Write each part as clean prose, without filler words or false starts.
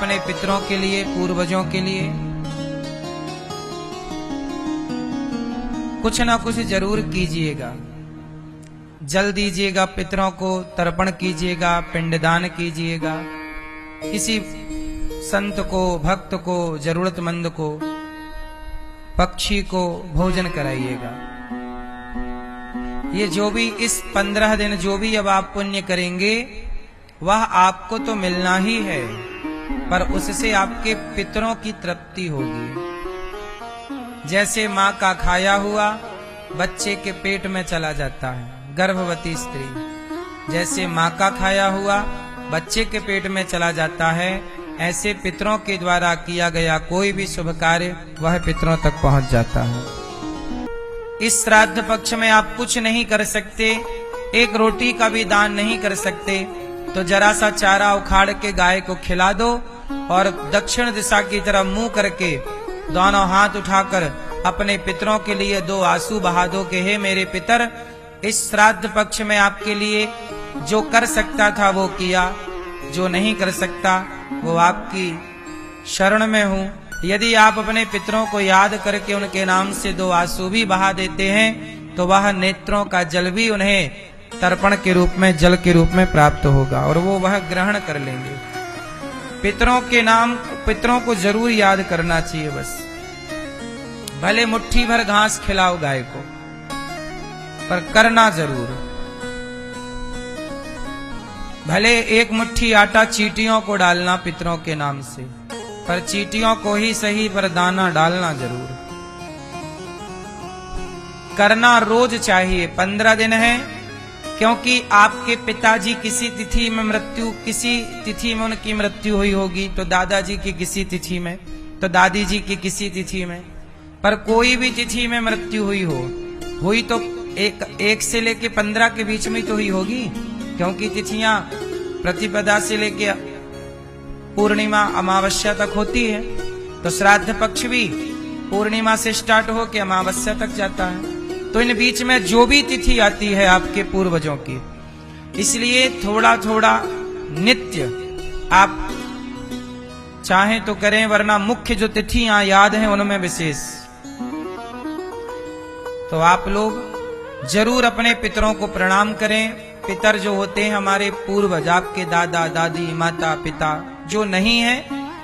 अपने पितरों के लिए, पूर्वजों के लिए कुछ ना कुछ जरूर कीजिएगा। जल दीजिएगा, पितरों को तर्पण कीजिएगा, पिंडदान कीजिएगा, किसी संत को, भक्त को, जरूरतमंद को, पक्षी को भोजन कराइएगा। ये जो भी इस 15 दिन जो भी अब आप पुण्य करेंगे वह आपको तो मिलना ही है, पर उससे आपके पितरों की तृप्ति होगी। जैसे माँ का खाया हुआ बच्चे के पेट में चला जाता है, गर्भवती स्त्री जैसे माँ का खाया हुआ बच्चे के पेट में चला जाता है, ऐसे पितरों के द्वारा किया गया कोई भी शुभ कार्य वह पितरों तक पहुंच जाता है। इस श्राद्ध पक्ष में आप कुछ नहीं कर सकते, एक रोटी का भी दान नहीं कर सकते, तो जरा सा चारा उखाड़ के गाय को खिला दो और दक्षिण दिशा की तरफ मुंह करके दोनों हाथ उठाकर अपने पितरों के लिए 2 आंसू बहा दो कि हे मेरे पितर, इस श्राद्ध पक्ष में आपके लिए जो कर सकता था वो किया, जो नहीं कर सकता वो आपकी शरण में हूं। यदि आप अपने पितरों को याद करके उनके नाम से 2 आंसू भी बहा देते हैं तो वह नेत्रों का जल भी उन्हें तर्पण के रूप में, जल के रूप में प्राप्त होगा और वो वह ग्रहण कर लेंगे। पितरों के नाम, पितरों को जरूर याद करना चाहिए। बस भले मुट्ठी भर घास खिलाओ गाय को, पर करना जरूर। भले एक मुट्ठी आटा चींटियों को डालना पितरों के नाम से, पर चींटियों को ही सही पर दाना डालना जरूर। करना रोज चाहिए। 15 दिन है, क्योंकि आपके पिताजी किसी तिथि में उनकी मृत्यु हुई होगी, तो दादाजी की किसी तिथि में, तो दादी जी की किसी तिथि में, पर कोई भी तिथि में मृत्यु हुई तो एक से लेके 15 के बीच में तो हुई होगी, क्योंकि तिथियां प्रतिपदा से लेके पूर्णिमा, अमावस्या तक होती है। तो श्राद्ध पक्ष भी पूर्णिमा से स्टार्ट हो के अमावस्या तक जाता है। तो इन बीच में जो भी तिथि आती है आपके पूर्वजों की, इसलिए थोड़ा थोड़ा नित्य आप चाहें तो करें, वरना मुख्य जो तिथियां याद हैं उनमें विशेष तो आप लोग जरूर अपने पितरों को प्रणाम करें। पितर जो होते हैं हमारे पूर्वज, आपके दादा दादी, माता पिता, जो नहीं है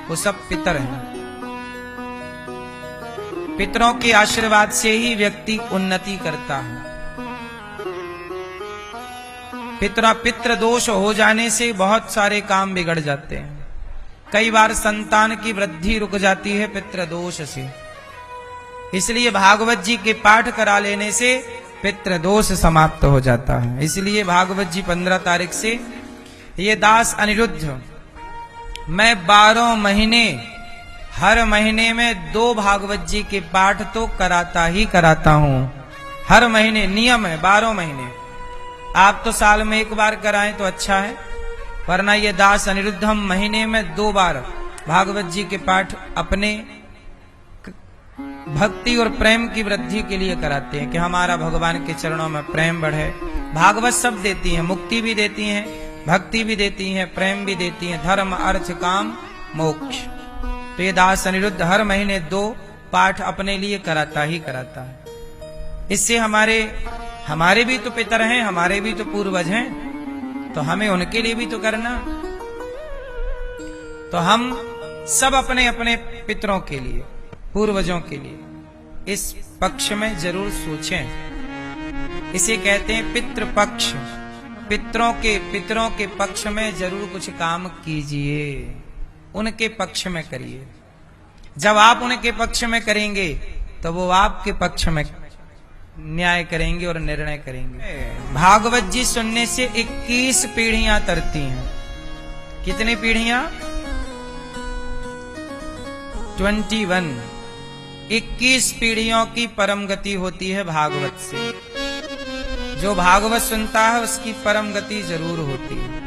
वो सब पितर हैं। पितरों के आशीर्वाद से ही व्यक्ति उन्नति करता है। पितृ दोष हो जाने से बहुत सारे काम बिगड़ जाते हैं। कई बार संतान की वृद्धि रुक जाती है पितृ दोष से, इसलिए भागवत जी के पाठ करा लेने से पितृ दोष समाप्त हो जाता है। इसलिए भागवत जी 15 तारीख से, ये दास अनिरुद्ध, मैं 12 महीने, हर महीने में 2 भागवत जी के पाठ तो कराता ही कराता हूं। हर महीने नियम है, 12 महीने। आप तो साल में 1 बार कराएं तो अच्छा है, वरना ये दास अनिरुद्ध हम महीने में 2 बार भागवत जी के पाठ अपने भक्ति और प्रेम की वृद्धि के लिए कराते हैं कि हमारा भगवान के चरणों में प्रेम बढ़े। भागवत सब देती हैं, मुक्ति भी देती हैं, भक्ति भी देती हैं, प्रेम भी देती हैं, धर्म अर्थ काम मोक्ष। तो ये दास अनिरुद्ध हर महीने 2 पाठ अपने लिए कराता ही कराता है। इससे हमारे भी तो पितर हैं, हमारे भी तो पूर्वज हैं, तो हमें उनके लिए भी तो करना। तो हम सब अपने अपने पितरों के लिए, पूर्वजों के लिए इस पक्ष में जरूर सोचें। इसे कहते हैं पितृ पक्ष। पितरों के पक्ष में जरूर कुछ काम कीजिए, उनके पक्ष में करिए। जब आप उनके पक्ष में करेंगे तो वो आपके पक्ष में न्याय करेंगे और निर्णय करेंगे। भागवत जी सुनने से 21 पीढ़ियां तरती हैं। कितनी पीढ़ियां? 21। 21 पीढ़ियों की परम गति होती है भागवत से। जो भागवत सुनता है उसकी परम गति जरूर होती है।